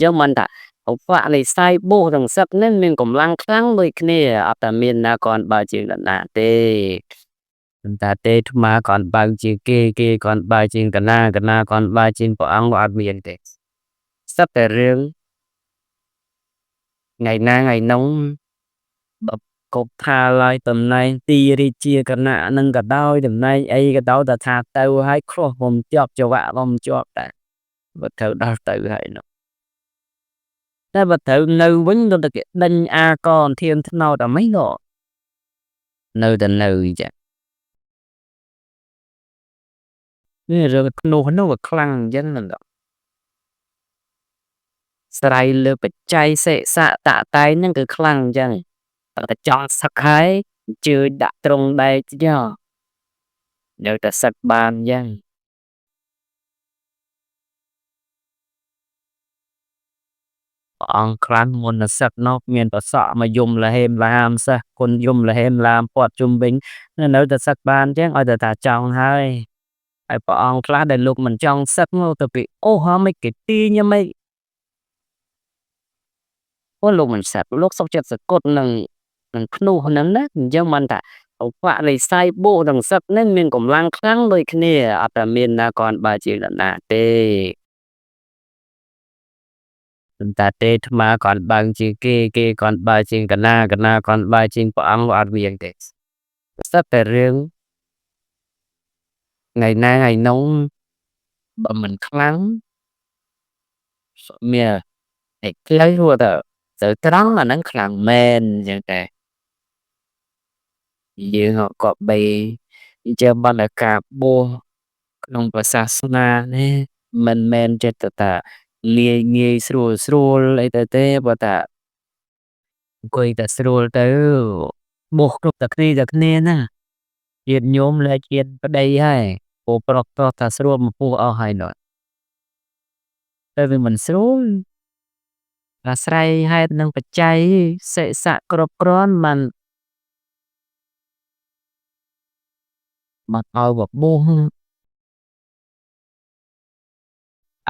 ចឹងមិនថាឧបនិស្ស័យបួសទាំងសឹកនេះមានកម្លាំងខ្លាំងដូចគ្នាអត់តែមានណាគ្រាន់បើជាងនរណាទេប៉ុន្តែទេអាត្មាគ្រាន់បើជាងគេគ្រាន់បើជាងកណាគ្រាន់បើជាងព្រះអង្គក៏អត់មានទេសិតតែរឿងថ្ងៃណាថ្ងៃនោះបើគប់ថាឡើយតំណែងទីរាជាគណៈនឹងក៏ដោយតំណែងអីក៏ដោយតែថាទៅហើយគ្រោះខ្ញុំជាប់ច្រវាក់ខ្ញុំជាប់តែបើត្រូវដោះទៅហើយនោះតែបើត្រូវនៅវិញទៅតែគេដេញអាកធានថ្នោតអាម៉េចក៏នៅតែនៅអញ្ចឹងនេះរឿងនោះក៏ខ្លាំងអញ្ចឹងហ្នឹងស្រ័យលើបច្ច័យសេសៈតតែងហ្នឹងគឺខ្លាំងអញ្ចឹងតែចង់សឹកហើយអញ្ជើញដាក់ត្រង់ដែកចុះនៅតែសឹកបានអញ្ចឹងព្រះអង្គខ្លាំងមុននឹងសឹកនោះមានប្រសក់មកយំលហេមឡាមសះគុណយំលហេមឡាមពាត់ជុំវិញនៅតែសឹកបានអញ្ចឹងឲ្យតែថាចង់ហើយព្រះអង្គខ្លះដែលលោកមិនចង់សឹកមកទៅពីអូហមិនគេទាញមិនអូលោកមិនសឹកលោកសុខចិត្តសគត់នឹងភ្នោះហ្នឹងណាអញ្ចឹងមិនថាឧបនិស្ស័យបួសទាំងសឹកនេះមានកម្លាំងខ្លាំងដូចគ្នាអត់តែមានណាគ្រាន់បើជាងនរណាទេប៉ុន្តែទេអាត្មាគ្រាន់បើជាងគេគ្រាន់បើជាងកណាគ្រាន់បើជាងព្រះអង្គក៏អត់មានទេសិតតែរឿងថ្ងៃណាថ្ងៃនោះបើមិនខ្លាំងមានតែផ្លូវរួចទៅត្រង់អាហ្នឹងខ្លាំងមែនអញ្ចឹងតែយើងក៏បីអញ្ចឹងបានតែការបួសក្នុងព្រះសាសនានេះមិនមែនចិត្តថាងាយស្រួលអីទៅទេបើថាអង្គុយតែស្រួលទៅបួសគ្រប់តែគ្នាណាញាតិញោមលែកជាតិប្តីហើយពូប្រុសថាស្រួលមកពោះអស់ហើយនោះតែវាមិនស្រួលអាស្រ័យហេតុនិងបច្ច័យសិស័កគ្រប់គ្រាន់មិនឲ្យបបួស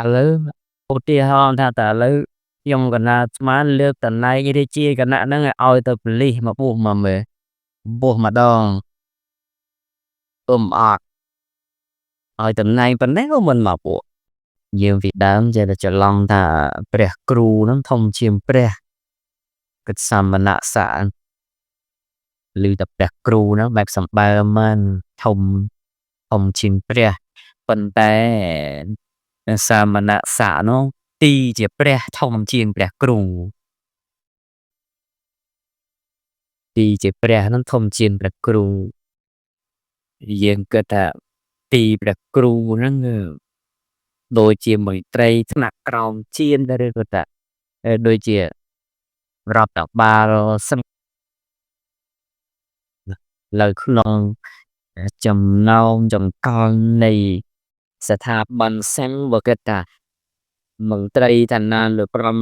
ឥឡូវឧទាហរណ៍ថាតើឥឡូវខ្ញុំកណាស្មានលើកតំណែងរាជាគណៈហ្នឹងឲ្យទៅប៉ូលីសមកបួសមកមើលបួសម្ដងអត់ឲ្យតំណែងប៉ុណ្ណេះក៏មិនមកបួសយើងពីដើមចេះតែច្រឡំថាព្រះគ្រូហ្នឹងធំជាងព្រះកិច្ចសមណស័ក្តិឬតែព្រះគ្រូហ្នឹងបែបសម្បើមមិនធំជាងព្រះប៉ុន្តែសាមណស័ក្តិនោះទីជាព្រះធំជាងព្រះគ្រូទីជាព្រះហ្នឹងធំជាងព្រះគ្រូយើងគិតថាទីព្រះគ្រូហ្នឹងដូចជាមន្ត្រីថ្នាក់ក្រោមជាងឬក៏ថាដូចជារដ្ឋបាលសឹងលើក្នុងចំណោមចង្កល់នៃស្ថាប័នសិង្ហបើគិតថាមន្ត្រីឋានៈលើព្រម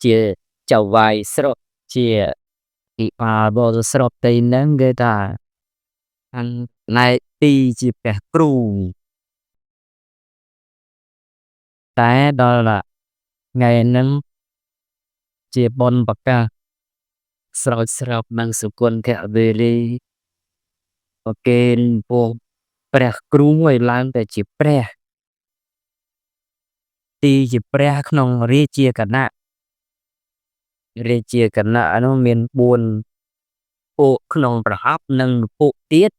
ជាចៅវាយស្រុកជាពិបាលបរស្រុកទីហ្នឹងគេថាខាងផ្នែកទីជាព្រះគ្រូតែដល់ថ្ងៃហ្នឹងជាបុណ្យប្រកាសស្រោចស្រពនឹងសុគន្ធវេរីប្រគេនពួកព្រះគ្រូឲ្យឡើងតែជាព្រះទីជាព្រះក្នុងរាជាគណៈនោះមាន4ពួកក្នុងប្រហប់និងពួកទៀត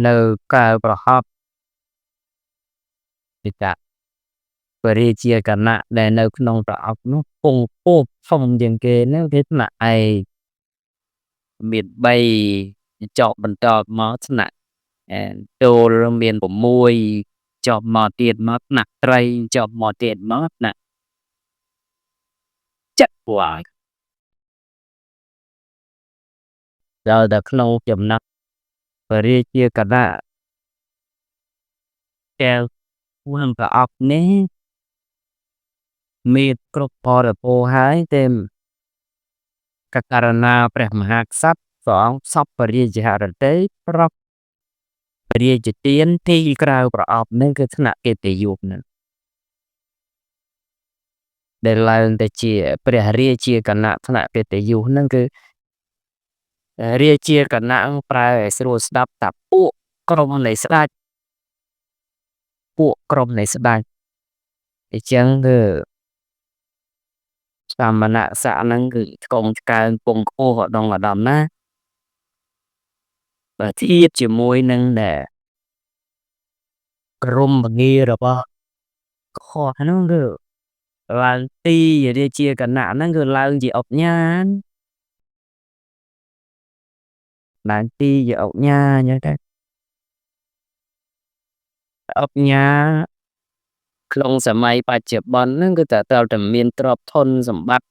នៅកើប្រហប់ពីតាពរាជាគណៈដែលនៅក្នុងប្រអប់នោះពងពោះធំជាងគេនោះគេថ្នាក់ឯកមាន3ចប់បន្តមកថ្នាក់ចូលមាន6ចប់មកទៀតមកថ្នាក់ត្រីចប់មកទៀតមកថ្នាក់ចិត្តពួកឲ្យដល់តែក្នុងចំណាក់ពរាជាគណៈកែវក្នុងប្រអប់នេះមានគ្រប់បរិបូរហើយទេកករណាព្រះមហាក្សត្រព្រះអង្គសពពរាជហឫទ័យប្រពរាជទានទីក្រៅប្រអប់នេះគឺថ្នាក់កិត្តិយសហ្នឹង ដែលឡើងទៅជាព្រះរាជាគណៈថ្នាក់កិត្តិយសហ្នឹងគឺរាជាគណៈប្រែឲ្យស្រួលស្ដាប់ថាពួកក្រុមនៃស្ដេចពួកក្រុមនៃស្ដេចអញ្ចឹងគឺសមណស័ក្តិហ្នឹងគឺឆ្កងឆ្កើងពងខ្ពស់ឧត្តុង្គឧត្តមណាស់បើធៀបជាមួយនឹងដែលក្រុមបង្ងាររបស់គាត់ហ្នឹងគឺឡើងទីរាជាគណៈហ្នឹងគឺឡើងជាឧកញ៉ាឡើងទីជាឧកញ៉ាអញ្ចឹងទៅឧកញ៉ាក្នុងសម័យបច្ចុប្បន្នហ្នឹងគឺត្រូវតែមានទ្រព្យធនសម្បត្តិ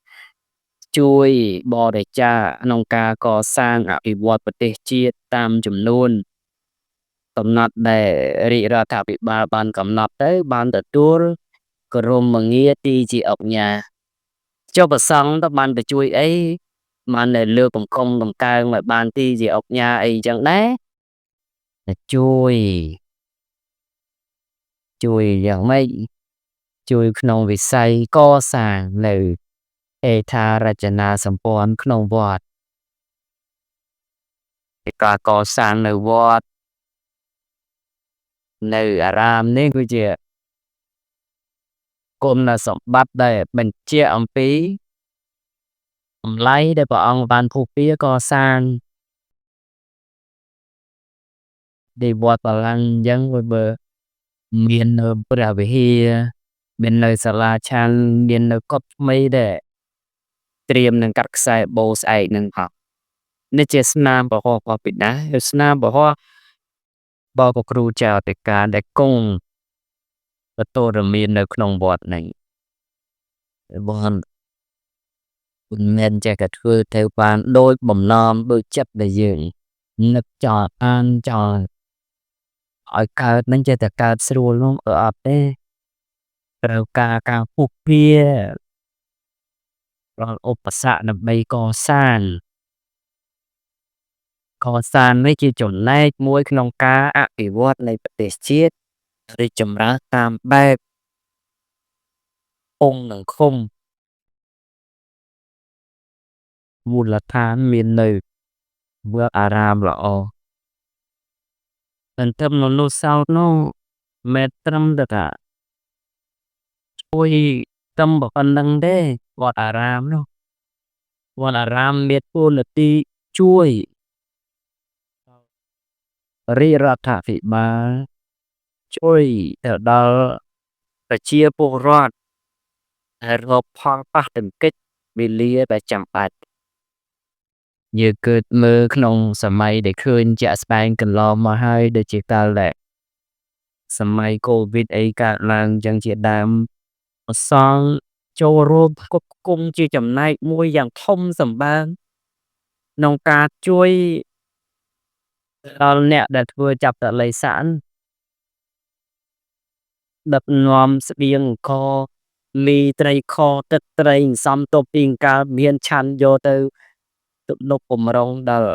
ជួយបរិច្ចាគក្នុងការកសាងអភិវឌ្ឍប្រទេសជាតិតាមចំនួនកំណត់ដែលរាជរដ្ឋាភិបាលបានកំណត់ទៅបានទទួលក្រមងារទីជាឧកញ៉ាចុះប្រសង់ទៅបានទៅជួយអីបានតែលើកបង្កុំបង្កើងឲ្យបានទីជាឧកញ៉ាអីចឹងដែរតែជួយយ៉ាងម៉េចជួយក្នុងវិស័យកសាងនៅហេដ្ឋារចនាសម្ព័ន្ធក្នុងវត្តការកសាងនៅវត្តនៅអារាមនេះគឺជាគុណសម្បត្តិដែលបញ្ជាក់អំពីតម្លៃដែលព្រះអង្គបានពុះពៀកសាងនៃវត្តបល្ល័ង្កអញ្ចឹងបើមាននៅព្រះវិហារមាននៅសាលាឆាន់មាននៅកុដិថ្មីដែលត្រៀមនឹងកាត់ខ្សែបូស្អែកនឹងផងនេះជាស្នាមពហុរបស់បិតាហើយស្នាមពហុរបស់ព្រះគ្រូចៅអធិការដែលគង់ទទួលរមាននៅក្នុងវត្តនេះបងមិនមែនចេះតែធ្វើទៅបានដោយបំណងដោយចិត្តដែលយើងនឹកចង់អានចង់ឲ្យកើតនឹងចេះតែកើតស្រួលនោះអត់ទេត្រូវការពុះពៀរាល់ឧបសគ្គដើម្បីកសាងនេះជាចំណែកមួយក្នុងការអភិវឌ្ឍនៃប្រទេសជាតិរីកចម្រើនតាមបែបអង្គនិងឃុំមូលដ្ឋានមាននៅវត្តអារាមល្អទន្ទឹមនឹងនោះសោតនោះមិនត្រឹមតែថាជួយត្រឹមប៉ុណ្្នឹងទេវត្តអារាមនោះវត្តអារាមមានតួនាទីជួយរាជរដ្ឋាភិបាលជួយទៅដល់ប្រជាពលរដ្ឋដែលរងផលប៉ះទង្គិចវេលាដែលចាំបាច់យើងគិតមើលក្នុងសម័យដែលឃើញជាក់ស្ដែងកន្លងមកហើយដូចជាកាលដែលសម័យកូវីដអីកើតឡើងចឹងជាដើមអសល់ចូលរួមផ្គត់ផ្គង់ជាចំណែកមួយយ៉ាងធំសម្បើមក្នុងការជួយដល់អ្នកដែលធ្វើចាប់តល័យស័កដឹកនាំស្បៀងអង្គមីត្រីខទឹកត្រីសំទប់ពីកាលមានឆាន់យកទៅទំនុកបំរុងដល់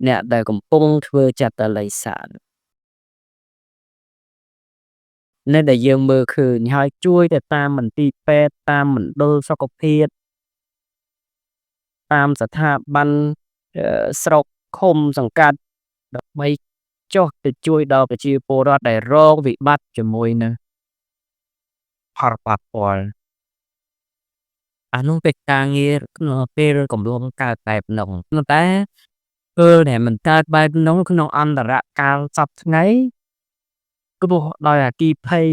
អ្នកដែលកំពុងធ្វើចតល័យស័កនៅដែលយើងមើលឃើញហើយជួយទៅតាមមន្ទីរពេទ្យតាមមណ្ឌលសុខភាពតាមស្ថាប័នស្រុកឃុំសង្កាត់ដើម្បីចុះទៅជួយដល់ប្រជាពលរដ្ឋដែលរងវិបត្តិជាមួយនឹងផលប៉ះពាល់អានោះเป็นការងារក្នុងពេលកំឡុងកើតបែបនោះប៉ុន្តែពេលដែលមិនកើតបែបនោះក្នុងអន្តរកាលសពថ្ងៃគ្រោះដោយអគ្គិភ័យ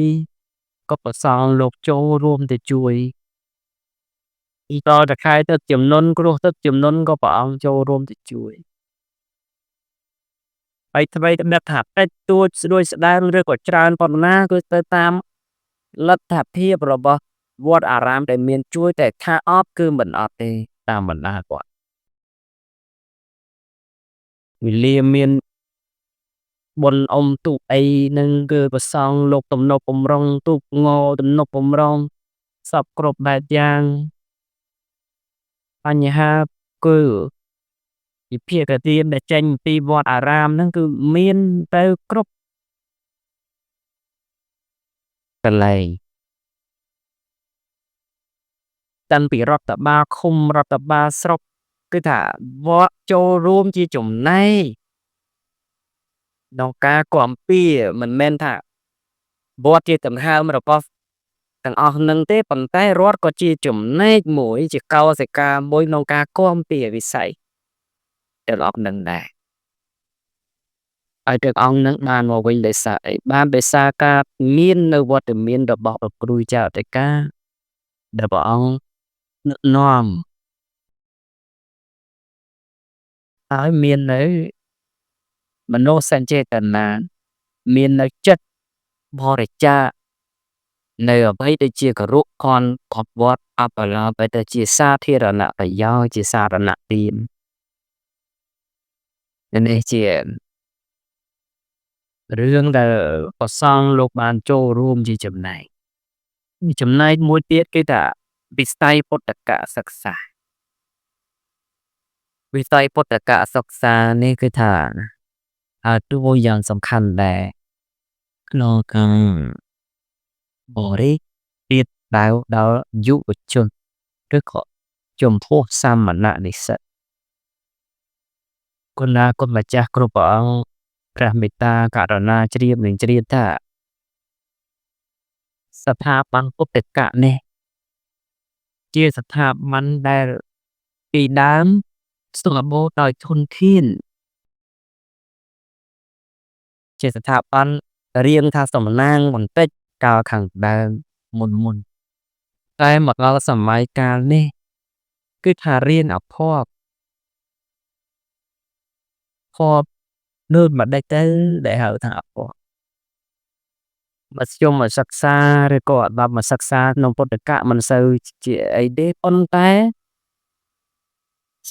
ក៏ប្រសង់លោកចូលរួមទៅជួយតតែខែទឹកជំនន់គ្រោះទឹកជំនន់ក៏ព្រះអង្គចូលរួមទៅជួយហើយថ្មីត្បិតថាតិចតួចស្ដួយស្ដើងឬក៏ច្រើនប៉ុណ្ណាគឺទៅតាមលទ្ធភាពរបស់វត្តអារាមដែលមានជួយតែថាអត់គឺមិនអត់ទេតាមបណ្ដាគាត់វេលាមានបុណ្យអុំទូកអីនឹងគឺប្រសង់លោកទំនប់បំរុងទូកងទំនប់បំរុងសពគ្រប់បែបយ៉ាងបញ្ហាគឺវិភាគទានដែលចេញពីវត្តអារាមហ្នឹងគឺមានទៅគ្រប់កន្លែង តាំងពីរដ្ឋបាលឃុំរដ្ឋបាលស្រុកគឺថាវត្តចូលរួមជាចំណែកក្នុងការគាំពារមិនមែនថាវត្តជាដង្ហើមរបស់ទាំងអស់ហ្នឹងទេប៉ុន្តែរដ្ឋក៏ជាចំណែកមួយជាកោសិកាមួយក្នុងការគាំពារវិស័យទាំងអស់ហ្នឹងដែរហើយទាំងអង្គហ្នឹងបានមកវិញដោយសារអីបានដោយសារការមាននៅវត្តមានរបស់ព្រះគ្រូចៅអធិការដែលព្រះអង្គដឹកនាំហើយមាននៅមនោសញ្ចេតនាមាននៅចិត្តបរិច្ចាគនៅអ្វីដែលជាគរុខន់ខត់វត្តអបអរទៅទៅជាសាធារណប្រយោជន៍ជាសារណទាននេះជារឿងដែលព្រះសង្ឃលោកបានចូលរួមជាចំណែកចំណែកមួយទៀតគឺថាវិស័យពុទ្ធកសិក្សាវិស័យពុទ្ធកសិក្សានេះគឺថាតួយ៉ាងសំខាន់ដែរក្នុងការបរិពាតដល់យុវជនឬក៏ចំពោះសាមណនិស្សិតគុណគុណម្ចាស់គ្រប់ព្រះអង្គព្រះមេត្តាករុណាជ្រាបនឹងជ្រាបថាស្ថាប័នពុទ្ធកនេះជាស្ថាប័នដែលពីដើមសម្បូរដោយធនធានជាស្ថាប័នរៀងថាសំណាងបន្តិចកាលខាងដើមមុនតែមកដល់សម័យកាលនេះគឺថារៀនអភ័ព្វនៅម្ដេចទៅដែលហៅថាអភ័ព្វមធ្យមសិក្សាឬក៏អត្តមសិក្សាក្នុងពុទ្ធកៈមិនសូវជាអីទេប៉ុន្តែ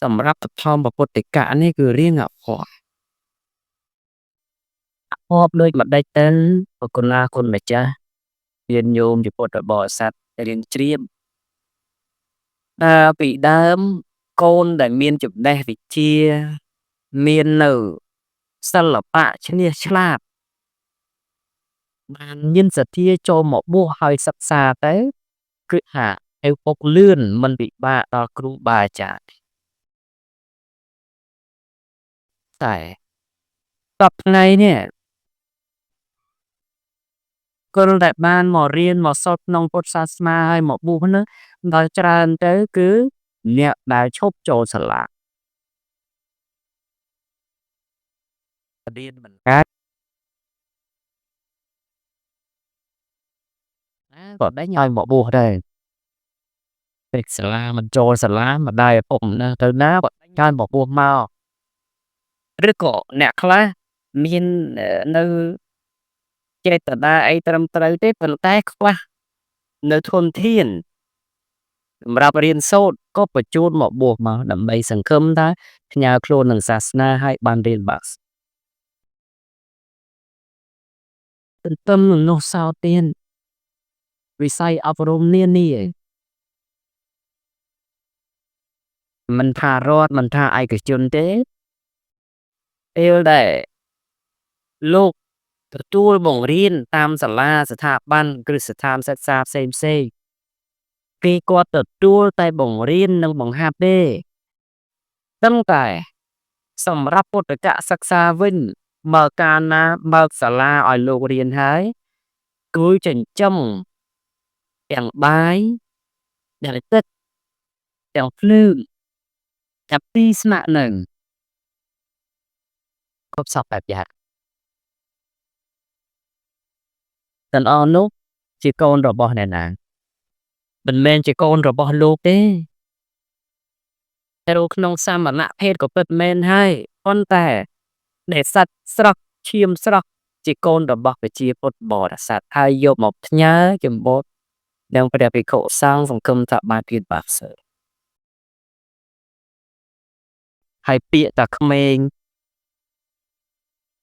សម្រាប់បឋមពុទ្ធកៈនេះគឺរៀងអភ័ព្វដូចម្ដេចទៅប្រគុណណាគុណម្ចាស់ញាតិញោមជាពុទ្ធបរិស័ទរៀនជ្រាបពីដើមកូនដែលមានចំណេះវិជ្ជាមាននៅសិល្បៈឈ្នះឆ្លាតបានមានសទ្ធាចូលមកបួសហើយសិក្សាទៅគឺថាឪពុកលឿនមិនពិបាកដល់គ្រូបាអាចារ្យតែសប្តាហ៍ថ្ងៃនេះគល់តែបានមករៀនមកសូត្រក្នុងពុទ្ធសាសនាហើយមកបួសនោះដល់ច្រើនទៅគឺអ្នកដែលឈប់ចូលសាលារៀនមិនកើតក៏ដេញឲ្យមកបួសដែរពេកសាលាមិនចូលសាលាម្ដាយឪពុកណាទៅណាក៏ដេញឲ្យមកបួសមកឬក៏អ្នកខ្លះមាននៅចេតនាអីត្រឹមត្រូវទេប៉ុន្តែខ្វះនៅធនធានសម្រាប់រៀនសូត្រក៏បញ្ជូនមកបួសមកដើម្បីសង្ឃឹមថាផ្ញើខ្លួននឹងសាសនាឲ្យបានរៀនបាក់ទន្ទឹមនឹងនោះសោទៀតវិស័យអប់រំនានាមិនថារដ្ឋមិនថាឯកជនទេពេលដែលលោកទទួលបង្រៀនតាមសាលាស្ថាប័នគ្រឹះស្ថានសិក្សាផ្សេងគេគាត់ទទួលតែបង្រៀននិងបង្ហាត់ទេตั้งតែសម្រាប់ពុទ្ធកសិក្សាវិញបើកាលណាបើកសាលាឲ្យលោករៀនហើយគឺចិញ្ចឹមទាំងបាយទាំងទឹកទាំងភ្លើងទាំងទីស្នាក់នៅគ្រប់សពបែបយ៉ាងទាំងអស់នោះជាកូនរបស់អ្នកណាមិនមែនជាកូនរបស់លោកទេតែក្នុងសាមណភេទក៏ពិតមែនហើយប៉ុន្តែដែលសត្វស្រស់ឈាមស្រស់ជាកូនរបស់ប្រជាពុទ្ធបរិស័ទហើយយកមកផ្ញើចម្ពោះនឹងព្រះភិក្ខុសង្ឃសង្គមថាបានទៀតបាក់សើហើយពាក្យតាក្មេង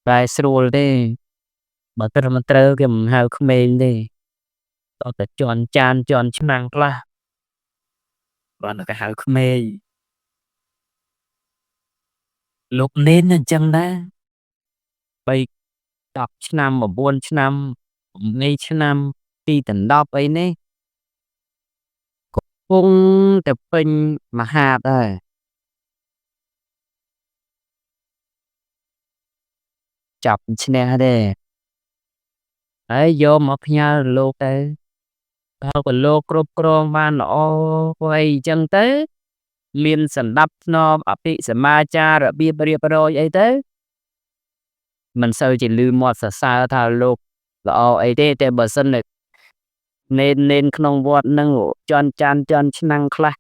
តែស្រួលទេបើត្រឹមត្រូវគេមិនហៅក្មេងទេតតែជន់ចានជន់ឆ្នាំងខ្លះបានគេហៅក្មេងលោកនេនអញ្ចឹងដែរ3 10ឆ្នាំ9ឆ្នាំ8ឆ្នាំទីដណ្ដប់អីនេះក៏ព งแต่ពេញមហាបហើយចាប់ឈ្នះទេហើយយកមកផ្ញើលោកទៅបើក៏លោកគ្រប់គ្រងបានល្អអីចឹងទៅមានសណ្ដាប់ធ្នាប់អភិសមាចាររបៀបរៀបរយអីទៅមិនសូវជាឮមាត់សរសើរថាលោកល្អអីទេតែបើសិនតែនេនក្នុងវត្តហ្នឹងជន់ចានជន់ឆ្នាំងខ្លះ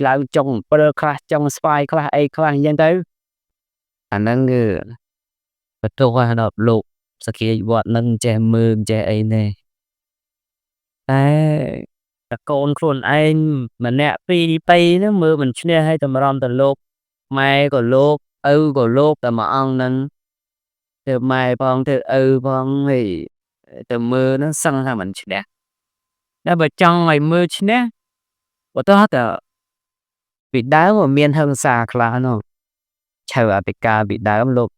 ឡើងចុងអំពិលខ្លះចុងស្វាយខ្លះអីខ្លះអញ្ចឹងទៅអាហ្នឹងគឺបន្ទោសដល់លោកសក្កិយវត្តហ្នឹងចេះមើលចេះអីណែតែតែកូនខ្លួនឯងម្នាក់ពីរបីហ្នឹងមើលមិនឈ្នះឲ្យតម្រាំទៅលោកម៉ែក៏លោកឪក៏លោកតែមួយអង្គហ្នឹងទៅម៉ែផងទៅឪផងហើយទៅមើលហ្នឹងសឹងថាមិនឈ្នះតែបើចង់ឲ្យមើលឈ្នះបើតោះតែពីដើមមានហិង្សាខ្លះនោះឆៅអធិការពីដើមលោក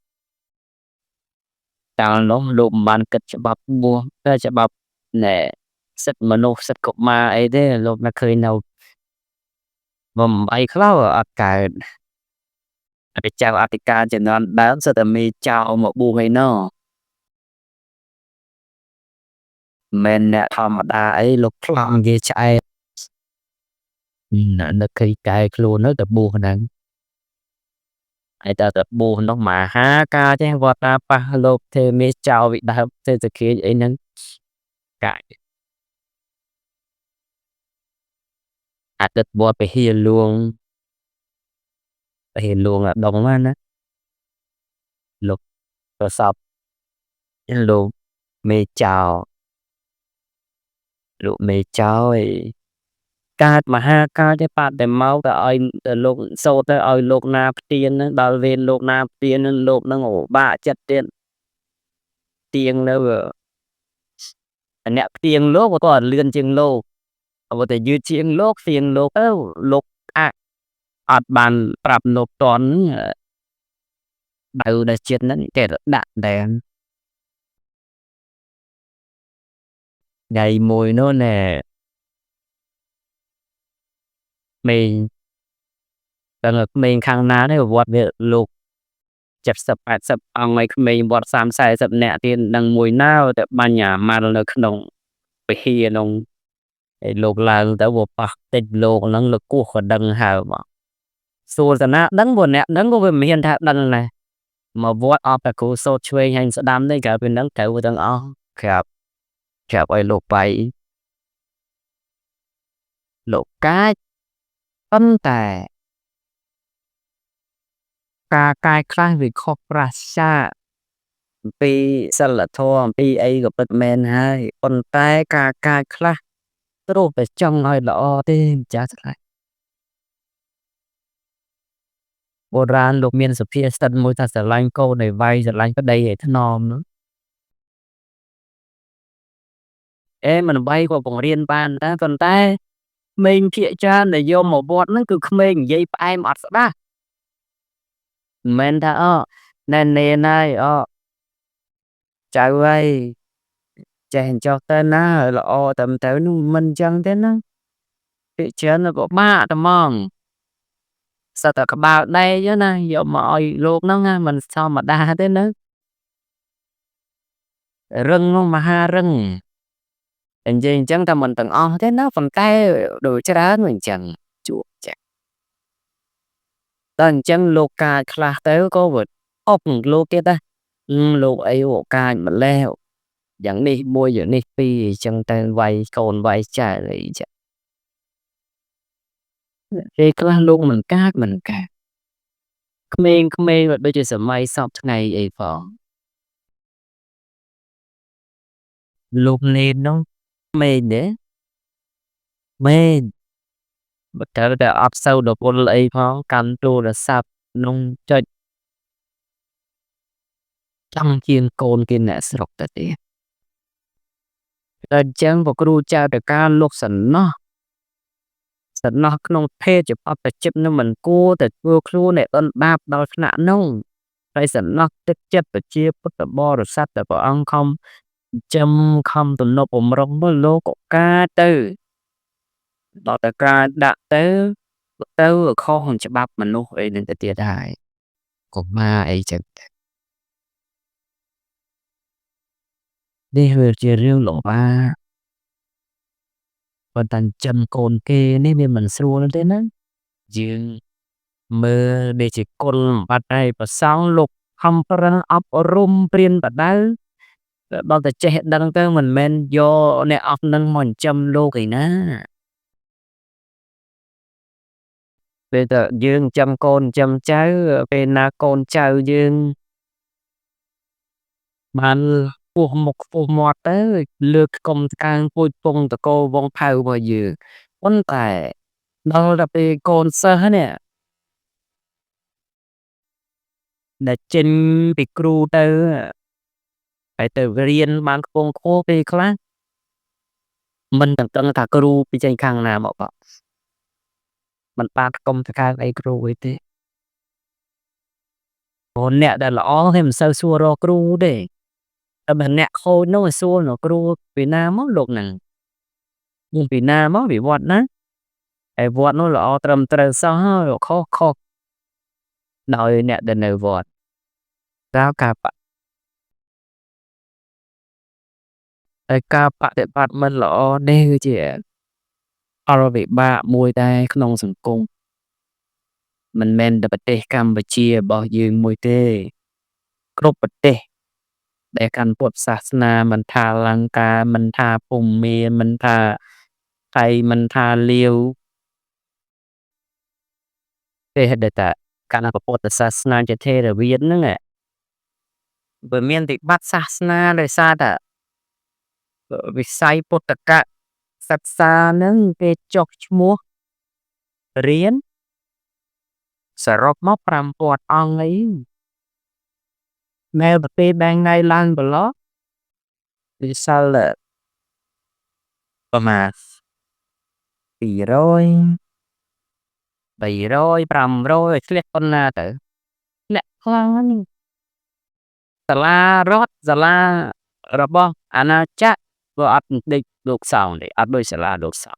តាំងនោះលោកមិនបានគិតច្បាប់បួសតែច្បាប់ណែសិទ្ធិមនុស្សសិទ្ធិកុមារអីទេលោកនឹកឃើញនៅបំបីខ្លះអត់កើតអចៅអធិការជំនាន់ដើមសិតតែមេចៅមកបួសឯណោះមិនអ្នកធម្មតាអីលោកខ្លាំងនិយាយឆ្អែតនឹកឃើញកែខ្លួនទៅតែបួសហ្នឹងហើយតែបួសនោះមហាការចេះវត្តតាប៉ះលោកទេមេចៅវិដើមទេសក្កិអីហ្នឹងកាយអតីតវត្តពហិលួងពហិលួងដងណាលោកប្រសពលោកមេចៅលោកមេចៅអីកើតមហាការទេប៉តែមកទៅឲ្យទៅលោកសូត្រទៅឲ្យលោកណាផ្ទៀនហ្នឹងដល់វេនលោកណាផ្ទៀនហ្នឹងលោកហ្នឹងបាក់ចិត្តទៀតទៀងនៅអ្នកផ្ទៀងលោកក៏អត់លឿនជាងលោកបើតែយឺតជាងលោកទៀងលោកទៅលោកអត់បានប្រាប់លោកតន់ដៅដែលចិត្តហ្នឹងតែដាក់ដែរថ្ងៃមួយនោះណែមេងដល់ក្មេងខាងណានេះវត្តវាលោក70 80អង្គឲ្យក្មេងវត្ត30 40នាក់ទៀតនឹងមួយណាតែបាញ់អាម៉ាល់នៅក្នុងពហិក្នុងឯលោកឡើងទៅវាប៉ះតិចលោកហ្នឹងលោកគោះក៏ដឹងហើមកសួរតាណាដឹងព្រោះអ្នកហ្នឹងក៏វាមិនហ៊ានថាដឹងដែរមកវត្តអបតែគ្រូសូត្រឆ្វេងហើយស្ដាំទេក្រៅពីហ្នឹងត្រូវទាំងអស់ក្រាបឲ្យលោកបាយលោកកាចប៉ុន្តែការកាយខ្លះវាខុសប្រាសាអំពីសិលធម៌អំពីអីក៏ពិតមែនហើយប៉ុន្តែការកាយខ្លះព្រោះតែចង់ឲ្យល្អទេម្ចាស់ឆ្លាញ់បុរាណលោកមានសុភាសិតមួយថាស្រឡាញ់កូនឲ្យវាយស្រឡាញ់ប្តីឲ្យថ្នមនោះមិនវាយក៏បង្រៀនបានដែរប៉ុន្តែក្មេងភាគច្រើនដែលយកមកវត្តហ្នឹងគឺក្មេងនិយាយផ្អែមអត់ស្ដាប់មិនមែនថាណែនេនហើយចៅហើយចេះចុះទៅណាល្អតែទៅនោះមិនចឹងទេណាភាគច្រើនក៏បាក់តែហ្មងសិតតែក្បាលដែកណាយកមកឲ្យលោកហ្នឹងមិនធម្មតាទេណារឹងមហារឹងនិយាយអញ្ចឹងតែមិនទាំងអស់ទេណាប៉ុន្តែដូចច្រើនវាអញ្ចឹងជួបចាស់តែអញ្ចឹងលោកកាចខ្លះទៅក៏វាអប់លោកទៀតដែរលោកអីកាចម្លេះយ៉ាងនេះមួយយ៉ាងនេះពីរអញ្ចឹងទៅវាយកូនវាយចៅអីចឹងពេលខ្លះលោកមិនកាចក្មេងដូចជាសម័យសពថ្ងៃអីផងលោកនេននោះមេនទេមេនបើតើតែអត់សូវដល់ពលអីផងកាន់ទូរស័ព្ទនោះចុចចង់ជាងកូនគេអ្នកស្រុកទៅទៀតតែអញ្ចឹងបើគ្រូចៅតការលោកសំណោះក្នុងភេទជាអបជិតនឹងមិនគួរតែធ្វើខ្លួនឲ្យអន់បាបដល់ថ្នាក់នោះហើយសំណោះទឹកចិត្តប្រជាពុទ្ធបរិស័ទតែព្រះអង្គខំ ចាំខំទំនប់បំរុងមើលលោកក៏ការទៅដល់តែការដាក់ទៅខុសនឹងច្បាប់មនុស្សអីនឹងទៅទៀតហើយកុមារអីចឹងនេះវាជារឿងលំបាកប៉ុន្តែចិញ្ចឹមកូនគេនេះវាមិនស្រួលទេណាយើងមើលដូចជាគុលបំបត្តិហើយព្រះសង្ឃលោកខំប្រឹងអប់រំប្រៀនប្រដៅដល់តែចេះដឹងទៅមិនមែនយកអ្នកអប់នឹងមកចិញ្ចឹមលោកឯណាពេលតែយើងចិញ្ចឹមកូនចិញ្ចឹមចៅពេលណាកូនចៅយើងបានខ្ពស់មុខខ្ពស់មាត់ទៅលើកស្គំស្កាងពូជពង្សតកូលវង្សផៅរបស់យើងប៉ុន្តែដល់តែពេលកូនសិស្សនេះដែលចេញពីគ្រូទៅហើយទៅរៀនបានខ្ពង់ខ្ពស់ពេលខ្លះមិនទាំងដឹងថាគ្រូពីចេញខាងណាមកក៏មិនបានស្គមស្កាងអីគ្រូអីទេព្រោះអ្នកដែលល្អគេមិនសូវសួររកគ្រូទេតែបើអ្នកខូចនោះសួររកគ្រូពីណាមកលោកហ្នឹងយើងពីណាមកពីវត្តណាហើយវត្តនោះល្អត្រឹមត្រូវសោះហើយខុសដោយអ្នកដែលនៅវត្តតើការបដិបត្តិមិនល្អនេះគឺជាផលវិបាកមួយដែរក្នុងសង្គមមិនមែនតែប្រទេសកម្ពុជារបស់យើងមួយទេគ្រប់ប្រទេសដែលកាន់ពុទ្ធសាសនាមិនថាលង្កាមិនថាភូមាមិនថាថៃមិនថាលាវទេដែលតែកាន់ពុទ្ធសាសនាជាថេរវាទហ្នឹងវាមានវិបត្តិសាសនាដោយសារតែវិស័យពុទ្ធកសិក្សាហ្នឹងគេចុះឈ្មោះរៀនសរុបមក5000អង្គអីនៅប្រទេសដែងណៃឡង់ប្រឡោះវាសិលប្រមាណ200 300 500ធ្លាក់ប៉ុណ្ណាទៅធ្លាក់ខ្លាំងណាស់សាលារដ្ឋសាលារបស់អាណាចក្រវាអត់ដូចលោកសោងទេអត់ដូចសាលាលោកសោង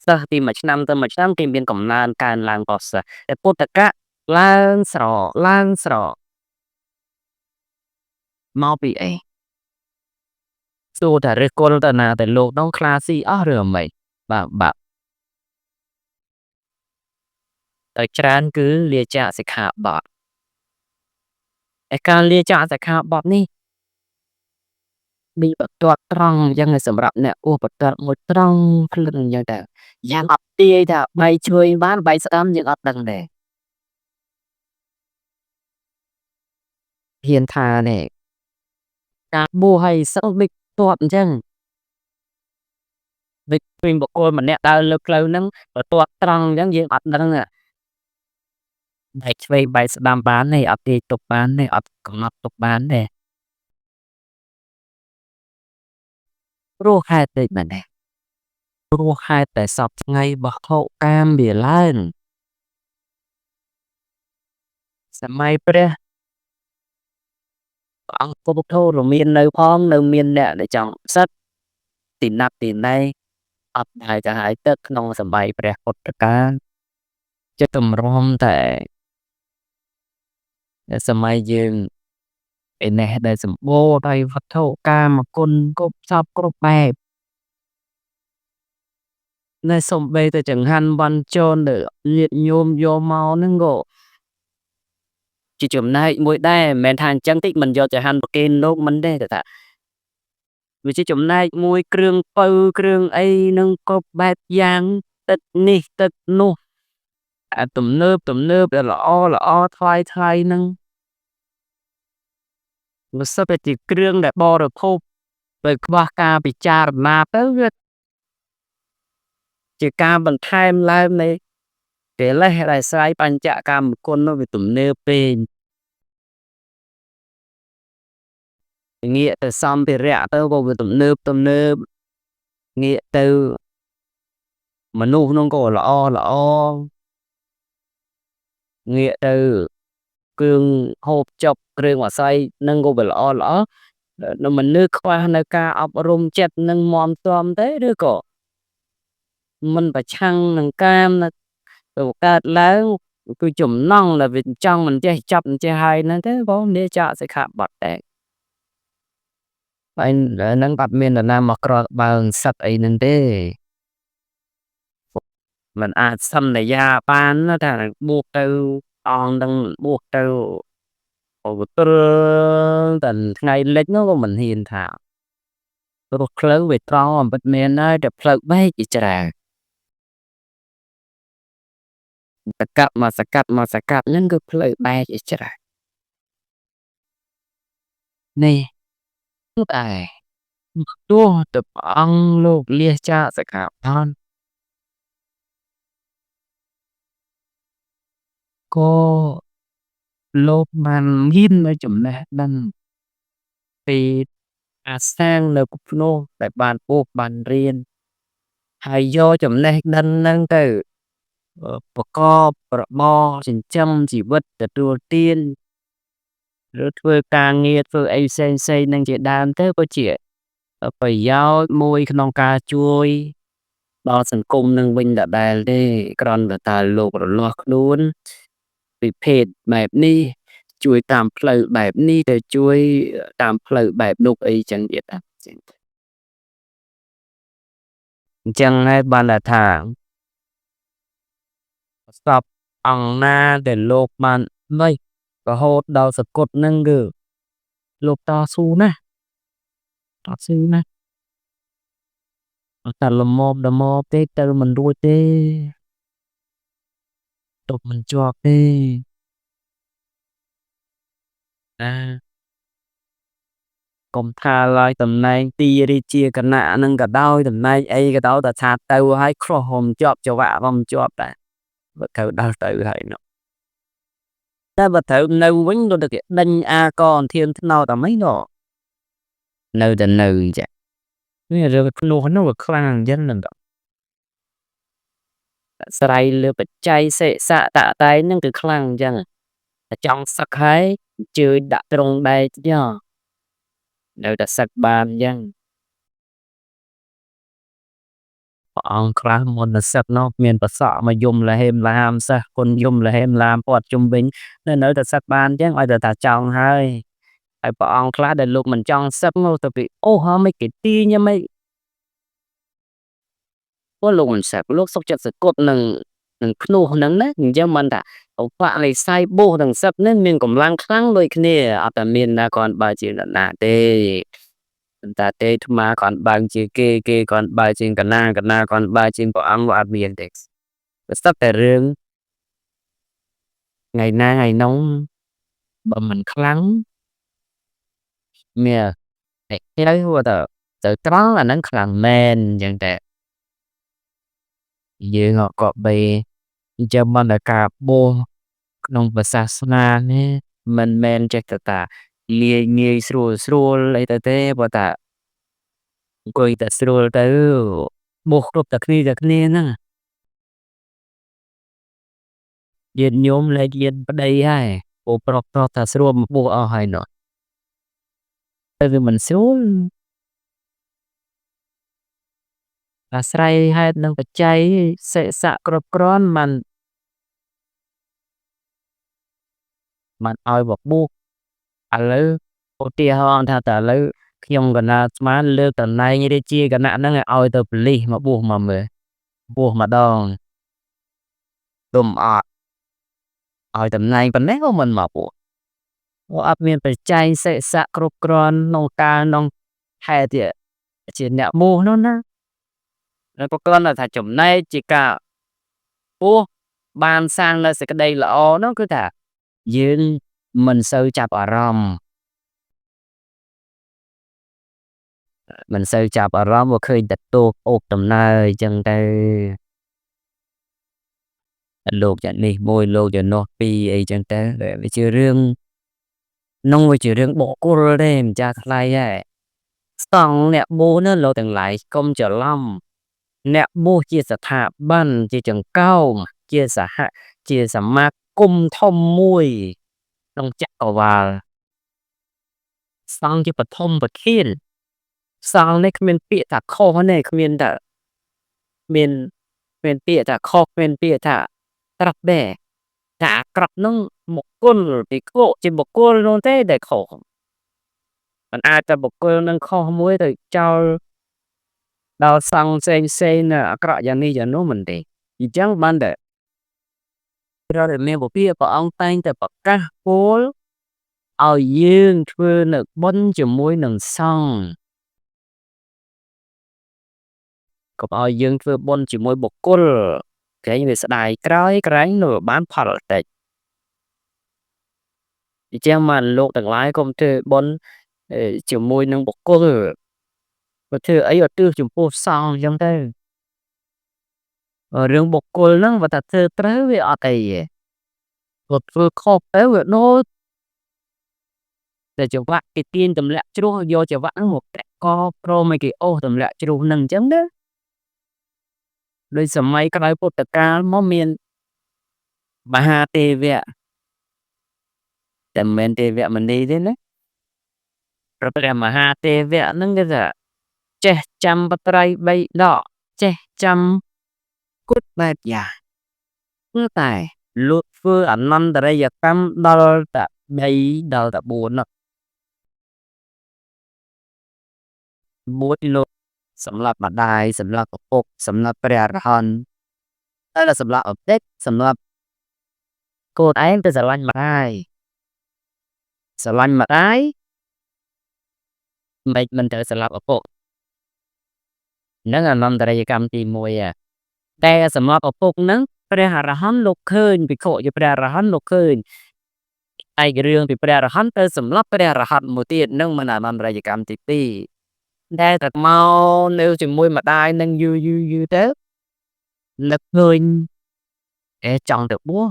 សិស្សពីមួយឆ្នាំទៅមួយឆ្នាំគេមានកំណើនកើនឡើងរបស់សិស្សតែពុទ្ធកៈឡើងស្រកមកពីអីសួរថាឫសគល់ទៅណាតែលោកនោះខ្លាស៊ីអស់ឬអ្មេចបាទតែច្រើនគឺលាចាកសិក្ខាបទឯការលាចាកសិក្ខាបទនេះមានបន្ទាត់ត្រង់អញ្ចឹងសម្រាប់អ្នកអូសបន្ទាត់មួយត្រង់ភ្លឹងអញ្ចឹងតែយ៉ាងអត់ទាយថាបែកជួយបានបែកស្ដាំយើងអត់ដឹងដែរហ៊ានថានេះការបួសឲ្យសិលមិនទាត់អញ្ចឹងដូចពេញបុគ្គលម្នាក់ដើរលើផ្លូវហ្នឹងបន្ទាត់ត្រង់អញ្ចឹងយើងអត់ដឹងបែកឆ្វេងបែកស្ដាំបានទេអត់ទាយទុកបានទេអត់កំណត់ទុកបានទេព្រោះហេតុដូចម្នេះព្រោះហេតុតែសពថ្ងៃវត្ថុកាមវាឡើងសម័យព្រះអង្គពុទ្ធោរមាននៅផងនៅមានអ្នកដែលចង់សិទ្ធទីណាត់ទីណែអត់ដែលទៅហើយទឹកក្នុងសម័យព្រះពុទ្ធកាលចិត្តទម្រាំតែសម័យយើងឯនេះដែលសម្បូរដោយវត្ថុកាមគុណគ្រប់សពគ្រប់បែបនៅសំបីតែចង្ហាន់វ៉ាន់ចនដែលញាតិញោមយកមកហ្នឹងក៏ជាចំណែកមួយដែរមិនមែនថាអញ្ចឹងតិចមិនយកចង្ហាន់ប្រគេនលោកមិនទេតែថាវាជាចំណែកមួយគ្រឿងពៅគ្រឿងអីនឹងគ្រប់បែបយ៉ាងទឹកនេះទឹកនោះអាទំនើបដែលល្អថ្លៃហ្នឹងវាសុទ្ធតែជាគ្រឿងដែលបរិភោគដោយខ្វះការពិចារណាទៅវាជាការបន្ថែមឡើងនៃកិលេសដែលស្រ័យបញ្ចកាមគុណនោះវាទំនើបពេកងាកទៅសម្ភារៈទៅក៏វាទំនើបងាកទៅមនុស្សនោះក៏ល្អងាកទៅ គ្រឿងហូបចុកគ្រឿងអាស្រ័យនឹងក៏វាល្អៗនៅមនុស្សខ្វះនៅការអប់រំចិត្តនិងមាំទាំទេឬក៏មិនប្រឆាំងនឹងកាមទៅកើតឡើងគឺចំណង់ដែលវាចង់មិនចេះចាប់មិនចេះហើយហ្នឹងទេបងនិយាយចាកសិក្ខាបទដែរហើយហ្នឹងអត់មាននរណាមកក្របើងសឹកអីហ្នឹងទេมันអាចសន្យាបានណាថាបួសទៅអង្គនឹងបួសទៅទល់តែថ្ងៃលិចនោះក៏មិនហ៊ានថាព្រោះផ្លូវវាត្រង់អំពិតមែនហើយតែផ្លូវបែកជាច្រើនសកាត់មកសកាត់មកសកាត់ហ្នឹងគឺផ្លូវបែកជាច្រើននេះតែទោះតែព្រះអង្គលោកលះចាកសិក្ខាបទក៏លោកបានមាននូវចំណេះដឹងពីអាសាងនៅភ្នោះដែលបានពោលបានរៀនហើយយកចំណេះដឹងហ្នឹងទៅប្រកបរបរចិញ្ចឹមជីវិតទទួលទានឬធ្វើការងារធ្វើអីផ្សេងៗហ្នឹងជាដើមទៅក៏ជាប្រយោជន៍មួយក្នុងការជួយដល់សង្គមនឹងវិញដដែលទេគ្រាន់តែលោករលាស់ខ្លួនពីភេទបែបនេះជួយតាមផ្លូវបែបនេះទៅជួយតាមផ្លូវបែបនោះអីចឹងទៀតអញ្ចឹងហើយបានថាសពអង្គណាដែលលោកបាននេះរហូតដល់សកុតហ្នឹងគឺលោកតស៊ូណាស់តស៊ូណាស់តែល្មមទេទៅមិនរួចទេទប់មិនជាប់ទេកុំថាឡើយតំណែងទីរាជាគណៈហ្នឹងក៏ដោយតំណែងអីក៏ដោយតែថាទៅហើយខុសមិនជាប់ច្រវាក់ក៏មិនជាប់ដែរបើត្រូវដល់ទៅហើយនោះតែបើត្រូវនៅវិញដូចតែគេដេញអាកអធៀនថ្នោតតែមិននោះនៅតែនៅចានេះរឿងភ្នោះនោះវាខ្លាំងអញ្ចឹងហ្នឹងស្រ័យលើបច្ច័យសេសៈតតែងហ្នឹងគឺខ្លាំងអញ្ចឹងតែចង់សឹកហើយជឿដាក់ត្រង់ដែរចុះនៅតែសឹកបានអញ្ចឹងព្រះអង្គខ្លះមុននឹងសឹកនោះមានប្រសក់មកយំលហេមឡាមសិស្សគុណយំលហេមឡាមព័ទ្ធជុំវិញនៅតែសឹកបានអញ្ចឹងឲ្យតែថាចង់ហើយព្រះអង្គខ្លះដែលលោកមិនចង់សឹកមកទៅពីអូហ៎មិនគេទាញមិនព្រោះលោកមិនសឹកលោកសុខចិត្តសគត់នឹងភ្នោះហ្នឹងណាអញ្ចឹងមិនថាឧបនិស្ស័យបួសនឹងសឹកនេះមានកម្លាំងខ្លាំងដូចគ្នាអត់តែមានណាគ្រាន់បើជានរណាទេតែទេអាត្មាគ្រាន់បើជាគេគ្រាន់បើជាកណាគ្រាន់បើជាព្រះអង្គក៏អត់មានទេវាស្ទើរតែរឿងថ្ងៃណាថ្ងៃនោះបើមិនខ្លាំងមានតែផ្លូវទៅត្រង់អាហ្នឹងខ្លាំងមែនអញ្ចឹងតែយើងក៏បីអញ្ចឹងមិនតែការបួសក្នុងព្រះសាសនានេះមិនមែនចេះតែថាងាយងាយស្រួលអីទៅទេព្រោះតែអង្គុយតែស្រួលទៅបួសគ្រប់តែគ្នាហ្នឹងញាតិញោមលែងមានប្តីហើយព្រោះប្រុសថាស្រួលមកបួសអស់ហើយនោះតែវាមិនស្រួលអាស្រ័យហេតុនិងបច្ច័យសេសៈគ្រប់គ្រាន់មិនឲ្យបបួសឥឡូវឧទាហរណ៍ថាតើឥឡូវខ្ញុំកណាស្មានលើកតំណែងរាជាគណៈហ្នឹងឲ្យទៅប៉ូលីសមកបួសមកមើលបួសម្ដងទុំអត់ឲ្យតំណែងប៉ុណ្ណេះក៏មិនមកបួសព្រោះអត់មានបច្ច័យសេសៈគ្រប់គ្រាន់ក្នុងកាលក្នុងហេតុជាអ្នកបួសនោះណាហើយក៏គ្រាន់តែថាចំណែកជាការបួសបានសាងនៅសេចក្តីល្អនោះគឺថាយើងមិនសូវចាប់អារម្មណ៍មកឃើញតែតួអូបដំណើរអញ្ចឹងទៅលោកយ៉ាងនេះមួយលោកយ៉ាងនោះពីរអីចឹងទៅវាជារឿងនោះវាជារឿងបុគ្គលទេម្ចាស់ថ្លៃហើយស្តង់អ្នកបួសនោះលោកទាំងឡាយកុំច្រឡំអ្នកបួសជាស្ថាប័នជាចង្កោមជាសហជាសមាគមធំមួយ ក្នុងចក្រវាឡសង្ឃជាបឋមប្រធានសង្ឃនេះគ្មានពាក្យថាខុសទេគ្មានថាមានពាក្យថាខុសគ្មានពាក្យថាត្រឹមទេថាអាក្រក់ហ្នឹងបុគ្គលភិក្ខុជាបុគ្គលនោះទេដែលខុសមិនអាចតែបុគ្គលនឹងខុសមួយទៅចោលដល់សង្ឃផ្សេងៗអាក្រក់យ៉ាងនេះយ៉ាងនោះមិនទេអញ្ចឹងបានតែព្រះរាមាពុទ្ធព្រះអង្គតែងតែប្រកាសពោលឲ្យយើងធ្វើនៅបុណ្យជាមួយនឹងសង្ឃកុំឲ្យយើងធ្វើបុណ្យជាមួយបុគ្គលក្រែងវាស្ដាយក្រោយក្រែងនៅបានផលតិចអញ្ចឹងបានលោកទាំងឡាយកុំធ្វើបុណ្យជាមួយនឹងបុគ្គលបើធ្វើអីឧទ្ទិសចំពោះសង្ឃអញ្ចឹងទៅរឿងបុគ្គលហ្នឹងបើថាធ្វើត្រូវវាអត់អីទេគាត់ធ្វើខុសទៅវាដូចតែចង្វាក់គេទាញទម្លាក់ជ្រោះយកចង្វាក់ហ្នឹងមកប្រាក់កព្រមឲ្យគេអូសទម្លាក់ជ្រោះហ្នឹងអញ្ចឹងណាដោយសម័យក្រោយពុទ្ធកាលមកមានមហាទេវៈតែមិនមែនទេវមនីទេណាព្រះមហាទេវៈហ្នឹងគេថាចេះចាំបត្រៃបីដកចេះចាំគុតបែបយ៉ាងគឺតែលួចធ្វើអនន្តរិយកម្មដល់តែ3ដល់តែ4នោះមួយលោកសម្រាប់ម្ដាយសម្រាប់ឪពុកសម្រាប់ព្រះអរហន្តហើយសម្រាប់ឪពុកសម្រាប់កូនឯងទៅស្រឡាញ់ម្ដាយមិនត្រូវសម្រាប់ឪពុកហ្នឹងអនន្តរិយកម្មទី1តែសម្រាប់ឪពុកហ្នឹងព្រះអរហន្តលោកឃើញភិក្ខុជាព្រះអរហន្តលោកឃើញឯករឿងពីព្រះអរហន្តទៅសម្រាប់ព្រះអរហន្តមួយទៀតហ្នឹងមិនអនន្តរិយកម្មទី2ដែលតែមកនៅជាមួយម្ដាយនឹងយូរទៅនឹកឃើញចង់ទៅបួស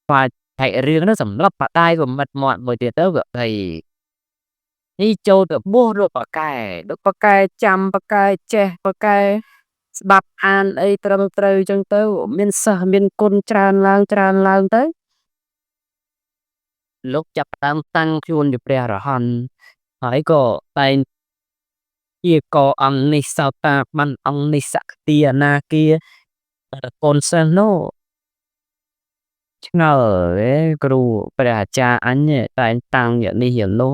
បាទឯករឿងហ្នឹងសម្រាប់ម្ដាយក៏មិត្តមាត់មួយទៀតទៅវាអីនេះចូលទៅបួសលោកប៉ាកែចាំប៉ាកែចេះប៉ាកែស្ដាប់អានអីត្រឹមត្រូវចឹងទៅមានសិស្សមានគុណច្រើនឡើងទៅលោកចាប់ផ្ដើមតាំងខ្លួនជាព្រះអរហន្តហើយក៏តែងជាកអង្គនេះសោតាបានអង្គនេះសក្តិអនាគាតែកូនសិស្សនោះឆ្ងល់គ្រូព្រះអាចារ្យអញតែងតាំងយ៉ាងនេះយ៉ាងនោះ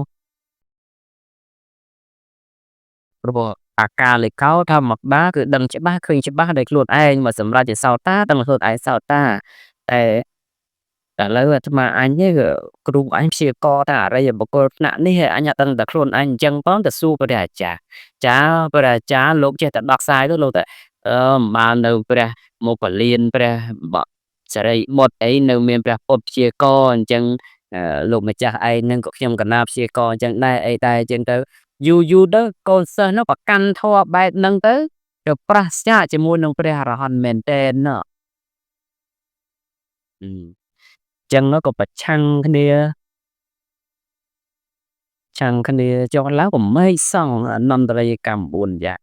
ព្រោះអាការលេខោធម្មតាគឺដឹងច្បាស់ឃើញច្បាស់ដោយខ្លួនឯងមកសម្រាប់ជាសោតាដឹងខ្លួនឯងសោតាតែឥឡូវអាត្មាអញនេះគ្រូអញព្យាករថាអរិយបុគ្គលថ្នាក់នេះអញអត់ដឹងតែខ្លួនអញអញ្ចឹងផងទៅសួរព្រះអាចារ្យព្រះអាចារ្យលោកចេះតែដោះស្រាយទៅលោកតែបាននៅព្រះមុខលានព្រះសរិបុត្រអីនៅមានព្រះពុទ្ធព្យាករអញ្ចឹងលោកម្ចាស់ឯងនឹងក៏ខ្ញុំកណាព្យាករអញ្ចឹងដែរអីតែអញ្ចឹងទៅយូរទៅកូនសិស្សនោះប្រកាន់ធម៌បែបហ្នឹងទៅប្រះស្ចាកជាមួយនឹងព្រះអរហន្តមែនតើណចឹងក៏ប្រឆាំងគ្នាចុះឡើងក៏មិនសង់អនន្តរិយកម្ម4យ៉ាង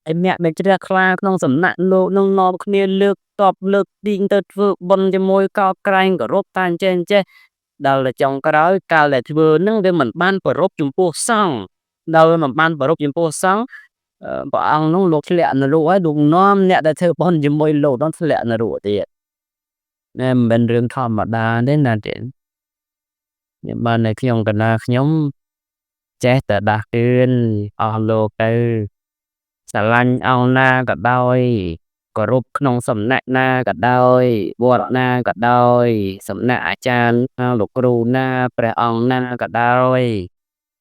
ឯអ្នកដែលជ្រះថ្លាក្នុងសំណាក់លោកនឹងនាំគ្នាលើកតបលើកទីងទៅធ្វើបុណ្យជាមួយកោតក្រែងគោរពតាចេះដល់តែចុងក្រោយកាលដែលធ្វើនឹងវាមិនបានប្ររពចំពោះសង្ឃដល់មិនបានប្ររពចំពោះសង្ឃព្រះអង្គនោះលោកធ្លាក់នរកហើយលោកនាំអ្នកដែលធ្វើបុណ្យជាមួយលោកនោះធ្លាក់នរកទៀតមិនមែនរឿងធម្មតាទេណាទេខ្ញុំបានតែខ្ញុំកណាខ្ញុំចេះតែដាស់តឿនអស់លោកទៅស្រឡាញ់អង្គណាក៏ដោយគោរពក្នុងសំណាក់ណាក៏ដោយវត្តណាក៏ដោយសំណាក់អាចារ្យលោកគ្រូណាព្រះអង្គណាក៏ដោយ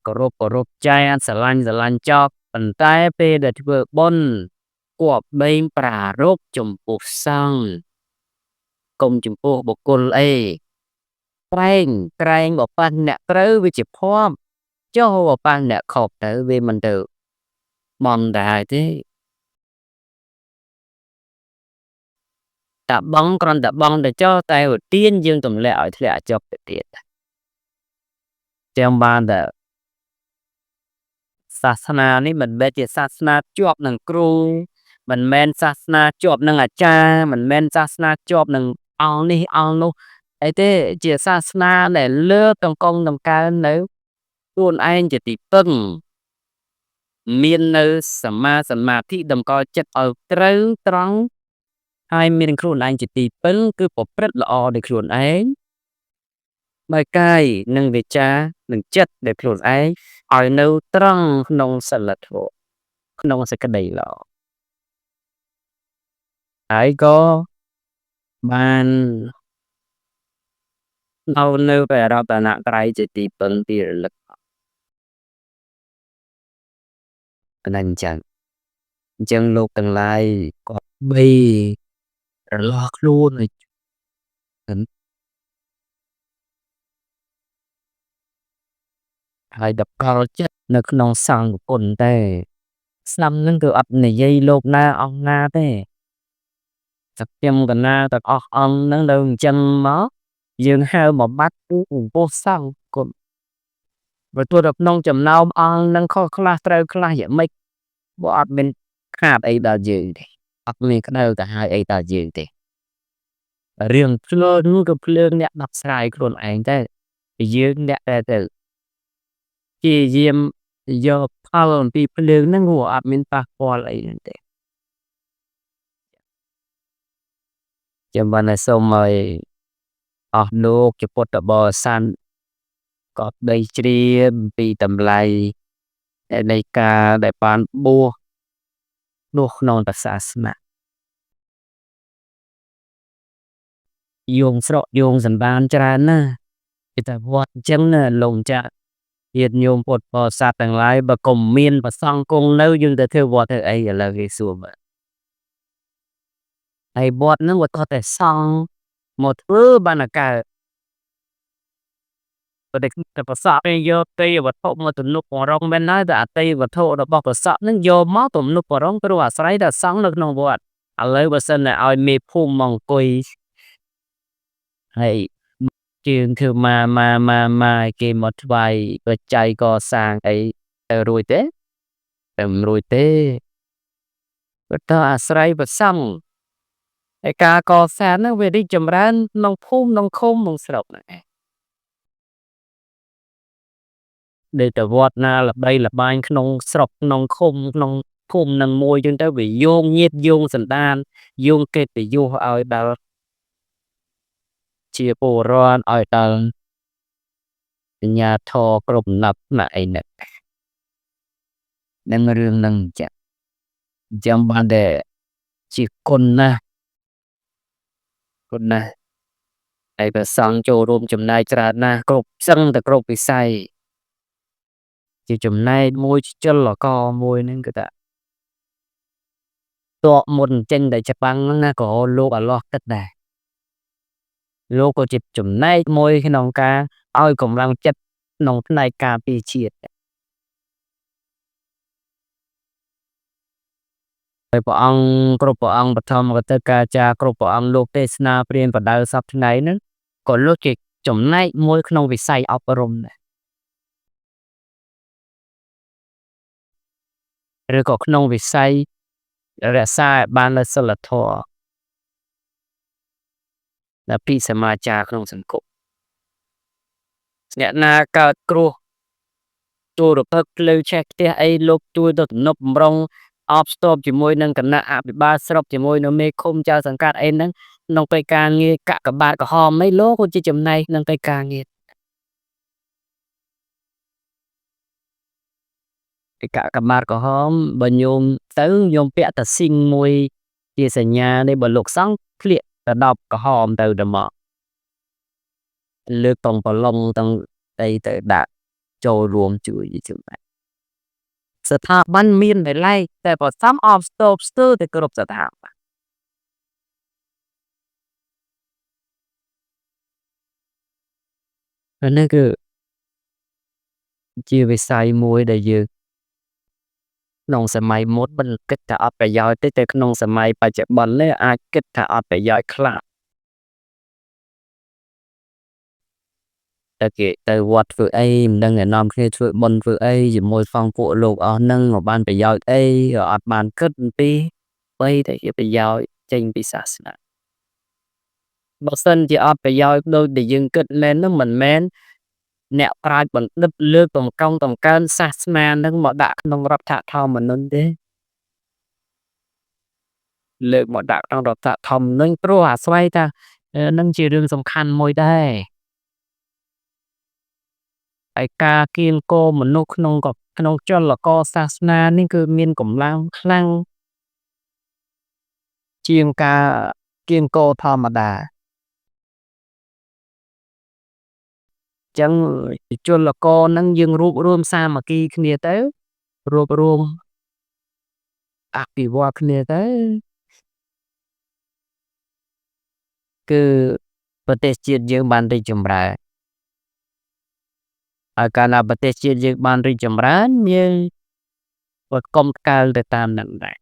គោរពចែកស្រឡាញ់ចប់ប៉ុន្តែពេលដែលធ្វើបុណ្យគួរបែងប្រារព្ធចំពោះសង្ឃកុំចំពោះបុគ្គលអីក្រែងបបះអ្នកត្រូវវាជាភ័ព្វចុះបបះអ្នកខុសទៅវាមិនទៅមន់ដែរទេតាបងគ្រាន់តែបងទៅចោះតែឧទានយើងទម្លាក់ឲ្យធ្លាក់ចុះទៅទៀតចាំបានតែសាសនានេះមិនមែនជាសាសនាជាប់នឹងគ្រូមិនមែនសាសនាជាប់នឹងអាចារ្យមិនមែនសាសនាជាប់នឹង អង្គនេះអង្គនោះអីទេជាសាសនាដែលលើកតម្កង់តម្កើងនៅខ្លួនឯងជាទីពឹងមាននៅសម្មាសមាធិតម្កល់ចិត្តឲ្យត្រូវត្រង់ហើយមានខ្លួនឯងជាទីពឹងគឺប្រព្រឹត្តល្អដោយខ្លួនឯងដោយកាយនិងវាចានិងចិត្តដោយខ្លួនឯងឲ្យនៅត្រង់ក្នុងសិលធម៌ក្នុងសេចក្តីល្អហើយក៏បាននៅព្រះរតនត្រ័យជាទីពឹងទីរលឹកប៉ុណ្ណឹងអញ្ចឹងលោកទាំងឡាយគាត់បីរលាស់ខ្លួនឲ្យហើយដកល់ចិត្តនៅក្នុងសង្ឃគុណទេស្ដាប់ហ្នឹងគឺអត់និយាយលោកណាអង្គណាទេសត្យមកណាទាំងអស់អង្គហ្នឹងនៅអញ្ចឹងមកយើងហៅមកបាត់គឺចំពោះសង្ឃគុណបើទោះតែក្នុងចំណោមអង្គហ្នឹងខុសខ្លះត្រូវខ្លះយ៉ាងម៉េចបើអត់មានខាតអីដល់យើងទេអត់មានក្តៅទៅហើយអីដល់យើងទេរឿងភ្លើងនោះក៏ភ្លើងអ្នកដោះស្រាយខ្លួនឯងដែរយើងអ្នកតែទៅព្យាយាមយកផលអំពីភ្លើងហ្នឹងហួរអត់មានប៉ះពាល់អីហ្នឹងទេចាំបានតែសូមឲ្យអស់លោកជាពុទ្ធបរិស័ទក៏បីជ្រាបអំពីតម្លៃនៃការដែលបានបួសនោះក្នុងសាសនាយោងស្រកយោងសន្តានច្រើនណាស់គេថាវត្តអញ្ចឹងណាលោកចាស់ញាតិញោមពុទ្ធបរិស័ទទាំងឡាយបើកុំមានប្រសង់គង់នៅយើងទៅធ្វើវត្តធ្វើអីឥឡូវគេសួរមើលហើយវត្តហ្នឹងវាតតែសង់មកធ្វើបានកើតបើតែប្រសពឯងយកទេយវត្ថុមកទំនុកបរងមែនហើយតែអតីយវត្ថុរបស់ប្រសពហ្នឹងយកមកទំនុកបរងព្រោះអាស្រ័យតែសង់នៅក្នុងវត្តឥឡូវបើសិនតែឲ្យមេភូមិមកអង្គុយហើយជើងធ្វើមកគេមកថ្វាយបច្ច័យកសាងអីទៅរួចទេតែមិនរួចទេព្រោះតើអាស្រ័យប្រសង់ហើយការកសាងហ្នឹងវារីកចម្រើនក្នុងភូមិក្នុងឃុំក្នុងស្រុកហ្នឹងឯងដែលតែវត្តណាល្បីល្បាញក្នុងស្រុកក្នុងឃុំក្នុងភូមិនឹងមួយចឹងទៅវាយោងញាតិយោងសន្តានយោងកិត្តិយសឲ្យដល់ជាពលរដ្ឋឲ្យដល់អាជ្ញាធរគ្រប់ដំណាប់ថ្នាក់អីហ្នឹងនឹងរឿងហ្នឹងចា៎អញ្ចឹងបានតែជាគុណណាស់ហើយព្រះសង្ឃចូលរួមចំណែកច្រើនណាស់គ្រប់សឹងតែគ្រប់វិស័យជាចំណែកមួយចលករមួយហ្នឹងគឺថាតបមុនចេញតែច្បាំងហ្នឹងណាក៏លោកអាឡោះទឹកដែរលោកក៏ជាចំណែកមួយក្នុងការឲ្យកម្លាំងចិត្តក្នុងផ្នែកការពារជាតិហើយព្រះអង្គគ្រប់ព្រះអង្គបឋមក៏ទៅការចាគ្រប់ព្រះអង្គលោកទេសនាព្រានបដៅសពថ្ងៃហ្នឹងក៏លោកជាចំណែកមួយក្នុងវិស័យអប់រំដែរឬក៏ក្នុងវិស័យរក្សាឲ្យបាននូវសីលធម៌ដែលពីសមាចារក្នុងសង្គមអ្នកណាកើតគ្រោះចូលរពឹកភ្លឺឆេះផ្ទះអីលោកជួយទៅទំនប់បំរុងអបស្ទប់ជាមួយនឹងគណៈអភិបាលស្រុកជាមួយនៅមេឃុំចៅសង្កាត់អីហ្នឹងក្នុងពេលការងារកាកបាទក្រហមអីលោកក៏ជាចំណែកក្នុងពេលការងារឯកាកបាទក្រហមបើញោមទៅញោមពាក់តាស៊ីងមួយជាសញ្ញានេះបើលោកសង្ឃធ្លាកទៅ10ក្រហមទៅតែមកលើកតងប្រឡងទាំងអីទៅដាក់ចូលរួមជួយចំណែកស្ថាប័នមានតែឡែកតែប្រសំអបស្ទប់ស្ទើរតែគ្រប់ស្ថាប័ននេះគឺជាវិស័យមួយដែលយើងក្នុងសម័យមុនមិនគិតថាអត់ប្រយោជន៍ទេតែក្នុងសម័យបច្ចុប្បន្ននេះអាចគិតថាអត់ប្រយោជន៍ខ្លះតែគេទៅវត្តធ្វើអីមិនដឹងឯនាំគ្នាធ្វើបុណ្យធ្វើអីជាមួយផងពួកលោកអស់ហ្នឹងមកបានប្រយោជន៍អីក៏អត់បានគិតអំពីបីតែជាប្រយោជន៍ចេញពីសាសនា បើសិនជាអត់ប្រយោជន៍ដូចដែលយើងគិតមែននោះមិនមែនអ្នកប្រាជ្ញបណ្ឌិតលើកតម្កង់តម្កើងសាសនានឹងមកដាក់ក្នុងរដ្ឋធម្មនុញ្ញទេ លើកមកដាក់ក្នុងរដ្ឋធម្មនុញ្ញព្រោះអាស្រ័យថានឹងជារឿងសំខាន់មួយដែរហើយការកៀរគរមនុស្សក្នុងចលករសាសនានេះគឺមានកម្លាំងខ្លាំងជាងការកៀរគរធម្មតាចឹងជលករហ្នឹងយើងរួបរួមសាមគ្គីគ្នាទៅរួបរួមអភិវឌ្ឍគ្នាទៅគឺប្រទេសជាតិយើងបានរីកចម្រើនហើយកាលណាប្រទេសជាតិយើងបានរីកចម្រើនយើងក៏កុំថ្កើងទៅតាមនឹងដែរ